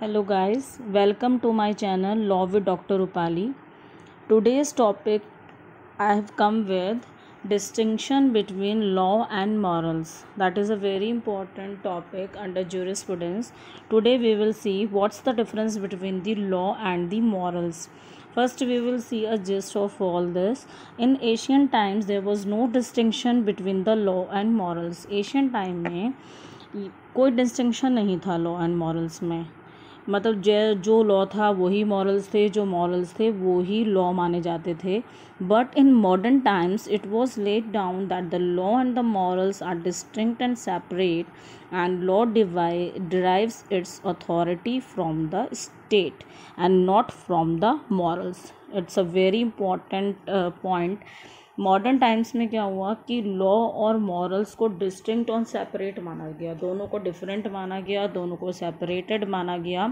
Hello guys, welcome to my channel Law with Dr. Rupali. Today's topic I have come with distinction between law and morals. That is a very important topic under jurisprudence. Today we will see what's the difference between the law and the morals. First we will see a gist of all this. In ancient times there was no distinction between the law and morals. Ancient time में कोई distinction नहीं था law and morals में, मतलब जो law था वही morals थे, जो मॉरल्स थे वो ही लॉ माने जाते थे. But in modern times it was laid down that the law and the morals are distinct and separate and law derives its authority from the state and not from the morals. It's a very important point. Modern times में क्या हुआ कि law और morals को distinct और separate माना गया, दोनों को डिफरेंट माना गया, दोनों को सेपरेटेड माना गया.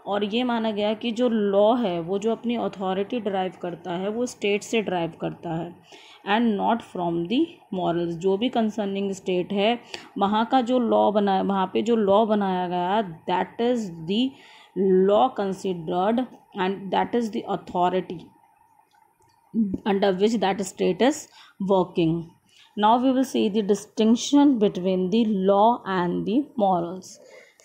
और ये माना गया कि जो लॉ है वो जो अपनी अथॉरिटी ड्राइव करता है वो स्टेट से ड्राइव करता है and not from the morals. जो भी कंसर्निंग स्टेट है वहाँ का जो लॉ बनाया, वहाँ पे जो लॉ बनाया गया that is the law considered and that is the authority under which that state is working. Now we will see the distinction between the law and the morals.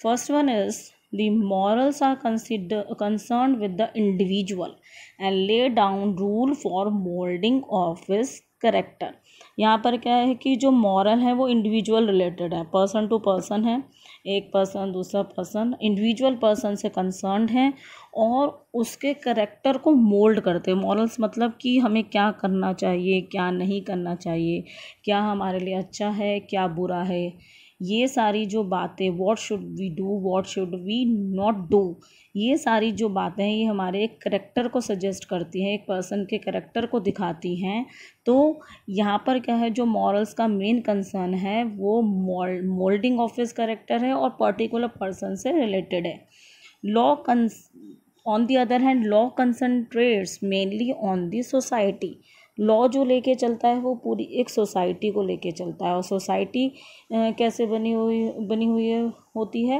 First one is the morals are concerned with the individual and lay down rule for molding of his character. यहाँ पर क्या है कि जो moral है वो individual related है, person to person है, एक पर्सन दूसरा पर्सन इंडिविजुअल पर्सन से कंसर्न्ड है और उसके करेक्टर को मोल्ड करते हैं. मॉरल्स मतलब कि हमें क्या करना चाहिए, क्या नहीं करना चाहिए, क्या हमारे लिए अच्छा है, क्या बुरा है, ये सारी जो बातें, what should we do, what should we not do, ये सारी जो बातें हैं ये हमारे एक करेक्टर को सजेस्ट करती हैं, एक पर्सन के करेक्टर को दिखाती हैं. तो यहाँ पर क्या है, जो मॉरल्स का मेन कंसर्न है वो मोल्डिंग ऑफ हिज करेक्टर है और पर्टिकुलर पर्सन से रिलेटेड है. Law on the other hand law concentrates mainly on the society. Law जो लेके चलता है वो पूरी एक सोसाइटी को लेके चलता है और सोसाइटी कैसे बनी हुई होती है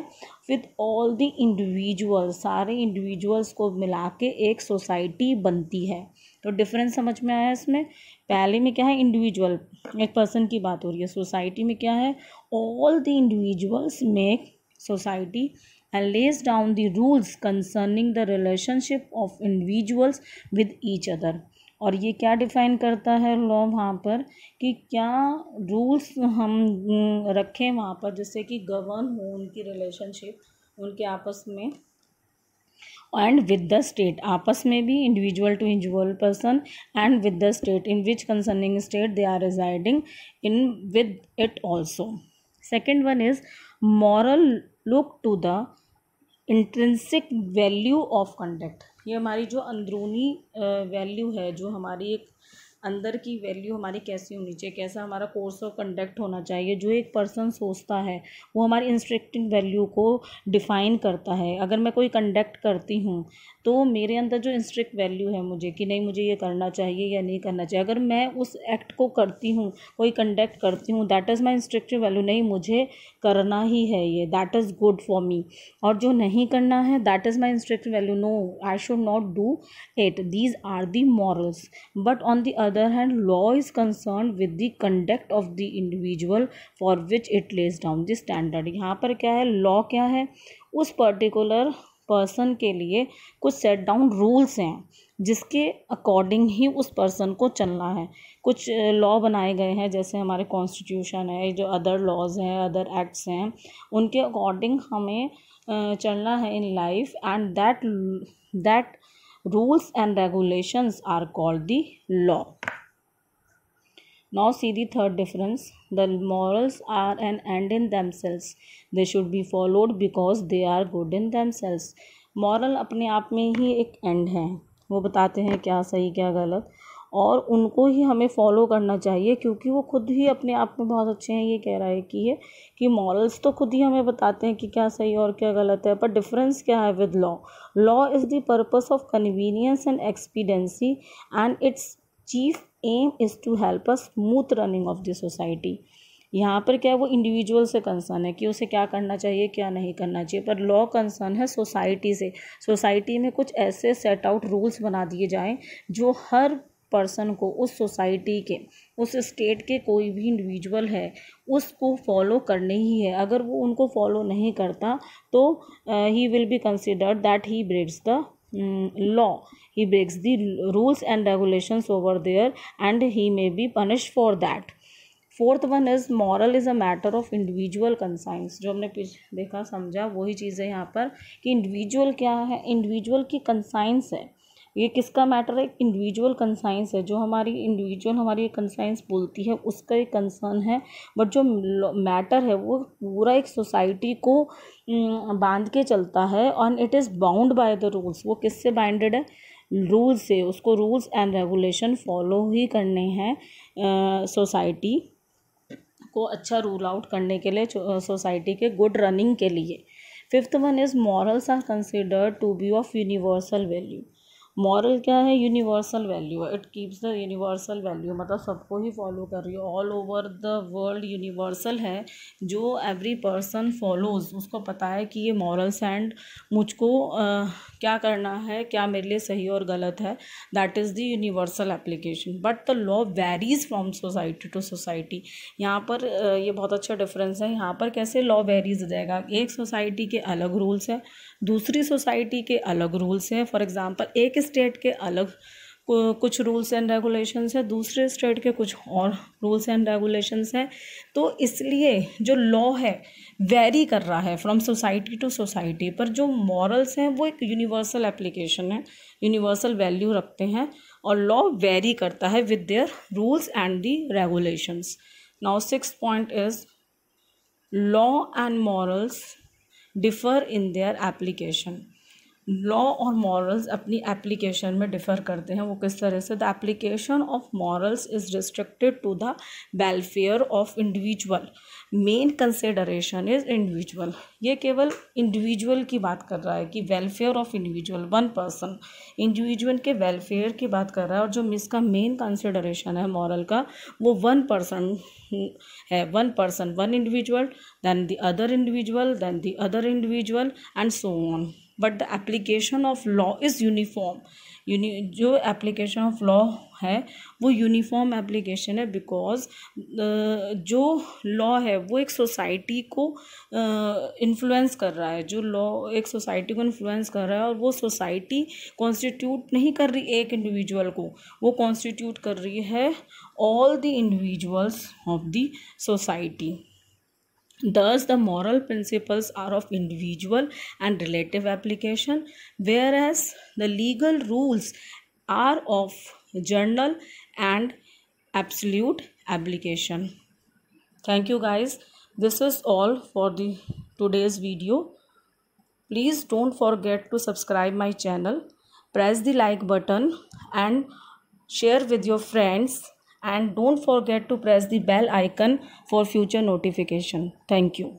विद ऑल द इंडिविजुअल्स, सारे इंडिविजुअल्स को मिला के एक सोसाइटी बनती है. तो डिफरेंस समझ में आया इसमें. पहले में क्या है, इंडिविजुअल एक पर्सन की बात हो रही है, सोसाइटी में क्या है, all the individuals make society and lays down the rules concerning the relationship of individuals with each other. और ये क्या डिफ़ाइन करता है लॉ वहाँ पर कि क्या रूल्स हम रखें वहाँ पर जिससे कि गवर्न हो उनकी रिलेशनशिप उनके आपस में एंड विद द स्टेट, आपस में भी individual to individual person and with the state in which concerning state they are residing in with it also. Second one is moral look to the intrinsic value of conduct. ये हमारी जो अंदरूनी value है, जो हमारी एक अंदर की वैल्यू हमारी कैसी होनी चाहिए, कैसा हमारा कोर्स ऑफ कंडक्ट होना चाहिए, जो एक पर्सन सोचता है वो हमारी इंस्ट्रक्टिव वैल्यू को डिफ़ाइन करता है. अगर मैं कोई कंडक्ट करती हूँ तो मेरे अंदर जो इंस्ट्रक्ट वैल्यू है मुझे कि नहीं मुझे ये करना चाहिए या नहीं करना चाहिए, अगर मैं उस एक्ट को करती हूँ, कोई कंडक्ट करती हूँ, that is my instructive value, नहीं मुझे करना ही है ये, that is good for me. और जो नहीं करना है that is my instructive value, no I should not do it. These are the morals. But on the other hand law is concerned with the conduct of the individual for which it lays down the standard. यहाँ पर क्या है, law क्या है, उस particular person के लिए कुछ सेट डाउन रूल्स हैं जिसके अकॉर्डिंग ही उस पर्सन को चलना है. कुछ लॉ बनाए गए हैं जैसे हमारे कॉन्स्टिट्यूशन है, जो अदर लॉज हैं, अदर एक्ट्स हैं, उनके अकॉर्डिंग हमें चलना है in life and that rules and regulations are called the law. Now see the third difference. The morals are an end in themselves. They should be followed because they are good in themselves. Moral अपने आप में ही एक end है, वो बताते हैं क्या सही क्या गलत और उनको ही हमें फॉलो करना चाहिए क्योंकि वो खुद ही अपने आप में बहुत अच्छे हैं. ये कह रहा है कि मॉरल्स तो खुद ही हमें बताते हैं कि क्या सही और क्या गलत है. पर डिफरेंस क्या है with law. Law is the purpose of convenience and expediency and its chief aim is to help a smooth running of the society. यहाँ पर क्या है, वो इंडिविजुअल से कंसर्न है कि उसे क्या करना चाहिए क्या नहीं करना चाहिए, पर लॉ कंसर्न है सोसाइटी से। सोसाइटी में कुछ ऐसे सेट आउट रूल्स बना दिए जाएं जो हर पर्सन को, उस सोसाइटी के, उस स्टेट के कोई भी इंडिविजुअल है उसको फॉलो करने ही है। अगर वो उनको फॉलो नहीं करता तो ही will be considered that he breaks the law, he breaks the rules and regulations over there and he may be punished for that. Fourth one is moral is a matter of individual conscience. जो हमने देखा समझा वही चीज़ है यहाँ पर कि individual क्या है, इंडिविजुअल की कंसाइंस है। ये किसका मैटर है, इंडिविजुअल कंसाइंस है। जो हमारी इंडिविजुअल हमारी कंसाइंस बोलती है उसका एक कंसर्न है, बट जो मैटर है वो पूरा एक सोसाइटी को बांध के चलता है और it is bound by the rules. वो किससे बाइंडेड है, रूल्स से। उसको रूल्स एंड रेगुलेशन फॉलो ही करने हैं सोसाइटी को अच्छा रूल आउट करने के लिए, सोसाइटी के गुड रनिंग के लिए। Fifth one is morals are considered to be of universal value. Moral क्या है, यूनिवर्सल वैल्यू है। It keeps the universal value, मतलब सबको ही फॉलो कर रही है, all over the world universal है, जो एवरी पर्सन फॉलोज। उसको पता है कि ये मॉरल्स एंड मुझको क्या करना है, क्या मेरे लिए सही और गलत है, that is the universal application. But the law varies from society to society. यहाँ पर ये बहुत अच्छा डिफरेंस है। यहाँ पर कैसे लॉ वेरीज हो जाएगा, एक सोसाइटी के अलग रूल्स है, दूसरी सोसाइटी के अलग रूल्स हैं। फॉर एग्जांपल एक स्टेट के अलग कुछ रूल्स एंड रेगुलेशंस है, दूसरे स्टेट के कुछ और रूल्स एंड रेगुलेशंस हैं। तो इसलिए जो लॉ है वेरी कर रहा है फ्रॉम सोसाइटी टू सोसाइटी, पर जो मॉरल्स हैं वो एक यूनिवर्सल एप्लीकेशन है, यूनिवर्सल वैल्यू रखते हैं, और लॉ वेरी करता है with their rules and the regulations. Now sixth point is law and morals differ in their application. Law और मॉरल्स अपनी एप्लीकेशन में डिफ़र करते हैं। वो किस तरह से, the application of morals is restricted to the welfare of individual, main consideration is individual. ये केवल इंडिविजुअल की बात कर रहा है कि welfare of individual, one person, individual के वेलफेयर की बात कर रहा है। और जो इसका मेन कंसिडरेशन है मॉरल का, वो वन पर्सन है, one person, one individual, then the other individual, then the other individual and so on. But the application of law is uniform. जो एप्लीकेशन ऑफ लॉ है वो यूनिफॉर्म एप्लीकेशन है, because जो law है वो एक society को इन्फ्लुएंस कर रहा है। जो लॉ एक सोसाइटी को इन्फ्लुएंस कर रहा है, और वो सोसाइटी कॉन्स्टिट्यूट नहीं कर रही एक इंडिविजुअल को, वो कॉन्स्टिट्यूट कर रही है all the individuals of the society. Thus, the moral principles are of individual and relative application, whereas the legal rules are of general and absolute application. Thank you guys. This is all for the today's video. Please don't forget to subscribe my channel, press the like button and share with your friends, and don't forget to press the bell icon for future notification. Thank you.